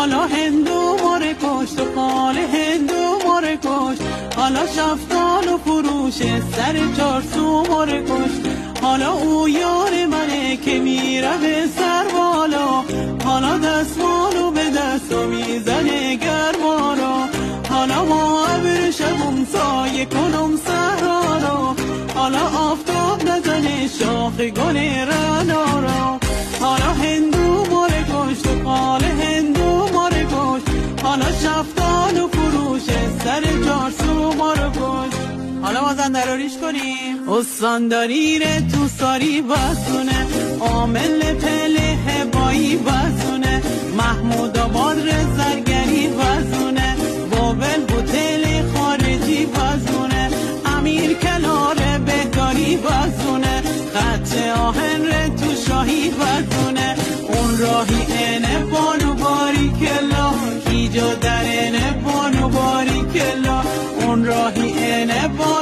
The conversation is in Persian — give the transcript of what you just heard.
حالا هندو ماره کشت و خال هندو ماره کشت، حالا شفتال و فروش سر چارسو ماره کشت. حالا او یار منه که میره به سر بالا، حالا دستمالو به دستو میزنه گرما را. حالا ما ابر شبم سایه کنم صحرا را، حالا آفتاب نزنه شاخ گل رعنا را. حالا هندو ماره کشت و خال هندو ماره کشت، حالا شفتال و فروش سر چارسو ماره کشت. حالا مازندراریش کنیم. استانداری ره تو ساری بسونه، عامل پله بایی بسونه، محمود آباد ره زرگری بسونه، بابل هتل خارجی بسونه، امیر کنار بهداری بسونه، خط آهن ره تو شاهی بسونه. اون راهی اینه بانو باری کلا، کی جا در اینه بانو باری کلا، اون راهی اینه بانو